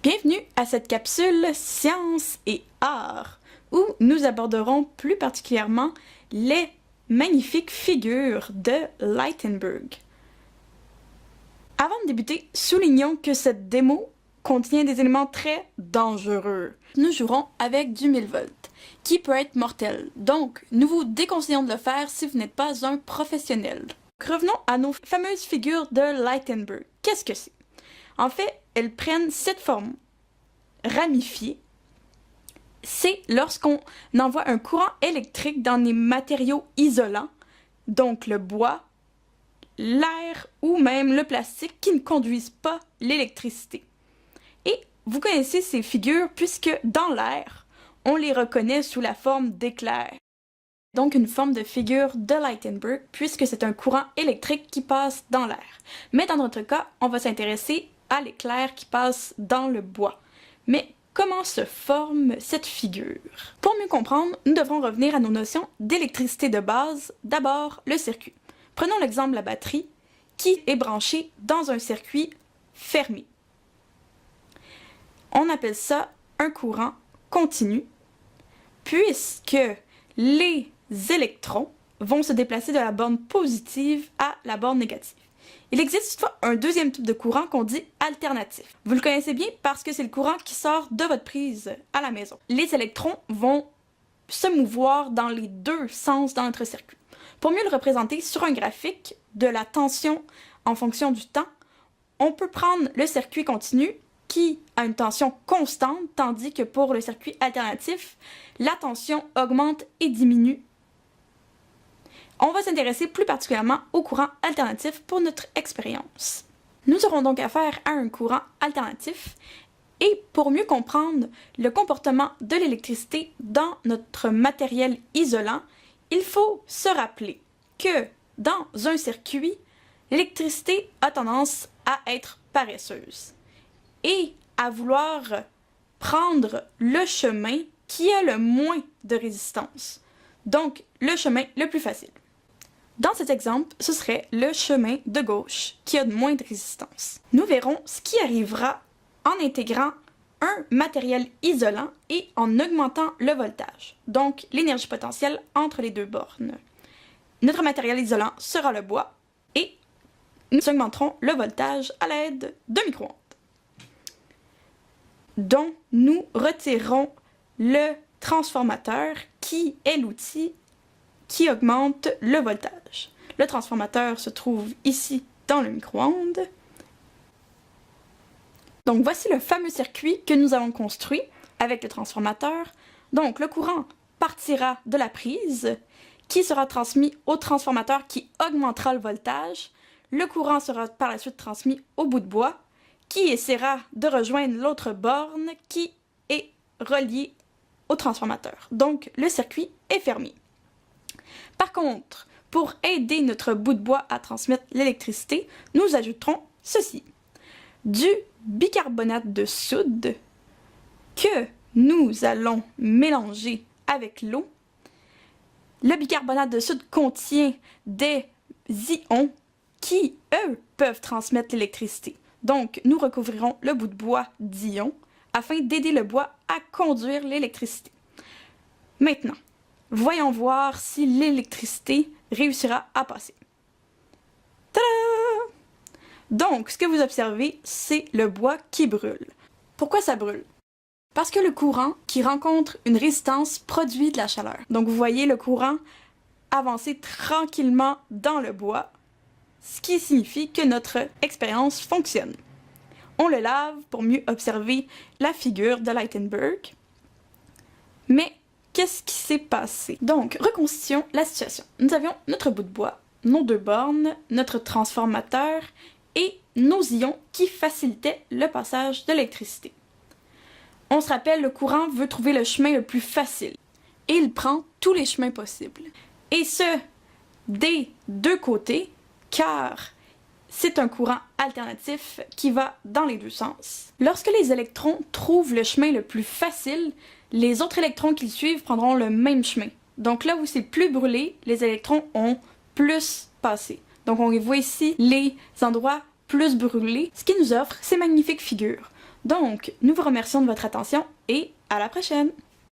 Bienvenue à cette capsule Science et Art, où nous aborderons plus particulièrement les magnifiques figures de Lightenberg. Avant de débuter, soulignons que cette démo contient des éléments très dangereux. Nous jouerons avec du 1000 volts, qui peut être mortel, donc nous vous déconseillons de le faire si vous n'êtes pas un professionnel. Revenons à nos fameuses figures de Lightenberg. Qu'est-ce que c'est? En fait, elles prennent cette forme ramifiée. C'est lorsqu'on envoie un courant électrique dans des matériaux isolants, donc le bois, l'air ou même le plastique qui ne conduisent pas l'électricité. Et vous connaissez ces figures puisque dans l'air, on les reconnaît sous la forme d'éclairs. Donc une forme de figure de Lightenberg puisque c'est un courant électrique qui passe dans l'air. Mais dans notre cas, on va s'intéresser à l'éclair qui passe dans le bois. Mais comment se forme cette figure? Pour mieux comprendre, nous devrons revenir à nos notions d'électricité de base. D'abord, le circuit. Prenons l'exemple de la batterie qui est branchée dans un circuit fermé. On appelle ça un courant continu puisque les électrons vont se déplacer de la borne positive à la borne négative. Il existe toutefois un deuxième type de courant qu'on dit alternatif. Vous le connaissez bien parce que c'est le courant qui sort de votre prise à la maison. Les électrons vont se mouvoir dans les deux sens dans notre circuit. Pour mieux le représenter sur un graphique de la tension en fonction du temps, on peut prendre le circuit continu qui a une tension constante, tandis que pour le circuit alternatif, la tension augmente et diminue. On va s'intéresser plus particulièrement au courant alternatif pour notre expérience. Nous aurons donc affaire à un courant alternatif et pour mieux comprendre le comportement de l'électricité dans notre matériel isolant, il faut se rappeler que dans un circuit, l'électricité a tendance à être paresseuse et à vouloir prendre le chemin qui a le moins de résistance, donc le chemin le plus facile. Dans cet exemple, ce serait le chemin de gauche qui a moins de résistance. Nous verrons ce qui arrivera en intégrant un matériel isolant et en augmentant le voltage, donc l'énergie potentielle entre les deux bornes. Notre matériel isolant sera le bois et nous augmenterons le voltage à l'aide d'un micro-ondes, dont nous retirerons le transformateur qui est l'outil qui augmente le voltage. Le transformateur se trouve ici dans le micro-ondes. Donc voici le fameux circuit que nous avons construit avec le transformateur. Donc le courant partira de la prise qui sera transmis au transformateur qui augmentera le voltage. Le courant sera par la suite transmis au bout de bois qui essaiera de rejoindre l'autre borne qui est reliée au transformateur. Donc le circuit est fermé. Par contre, pour aider notre bout de bois à transmettre l'électricité, nous ajouterons ceci. Du bicarbonate de soude que nous allons mélanger avec l'eau. Le bicarbonate de soude contient des ions qui, eux, peuvent transmettre l'électricité. Donc, nous recouvrirons le bout de bois d'ions afin d'aider le bois à conduire l'électricité. Maintenant, voyons voir si l'électricité réussira à passer. Tada! Donc, ce que vous observez, c'est le bois qui brûle. Pourquoi ça brûle? Parce que le courant qui rencontre une résistance produit de la chaleur. Donc, vous voyez le courant avancer tranquillement dans le bois, ce qui signifie que notre expérience fonctionne. On le lave pour mieux observer la figure de Lightenberg. Mais qu'est-ce qui s'est passé? Donc, reconstituons la situation. Nous avions notre bout de bois, nos deux bornes, notre transformateur et nos ions qui facilitaient le passage de l'électricité. On se rappelle, le courant veut trouver le chemin le plus facile et il prend tous les chemins possibles. Et ce, des deux côtés, car c'est un courant alternatif qui va dans les deux sens. Lorsque les électrons trouvent le chemin le plus facile, les autres électrons qui le suivent prendront le même chemin. Donc là où c'est plus brûlé, les électrons ont plus passé. Donc on voit ici les endroits plus brûlés, ce qui nous offre ces magnifiques figures. Donc, nous vous remercions de votre attention et à la prochaine!